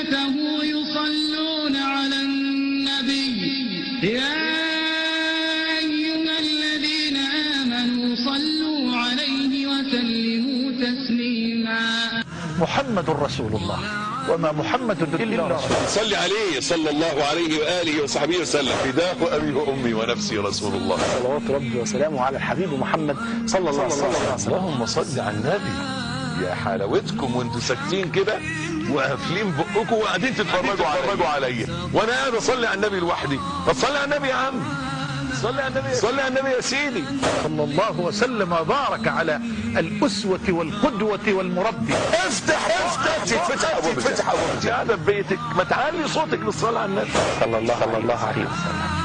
وملائكته يصلون على النبي يا أيها الذين آمنوا صلوا عليه وسلموا تسليما. محمد رسول الله وما محمد إلا رسول. صلي عليه صلى الله عليه وآله وصحبه وسلم. فداه أبي وأمي ونفسي رسول الله. صلوات ربي وسلامه على الحبيب محمد صلى الله عليه وسلم. اللهم صل على النبي. يا حلاوتكم وانتوا ساكتين كده وقافلين بقكم وقاعدين تتفرجوا عليا وانا قاعد اصلي على النبي لوحدي. فصلي على النبي يا عم، صلي على النبي يا سيدي. صلى الله وسلم وبارك على الأسوة والقدوة والمربي. افتح ابواب. قاعده في بيتك ما تعلي صوتك بالصلاه على النبي صلى الله عليه وسلم.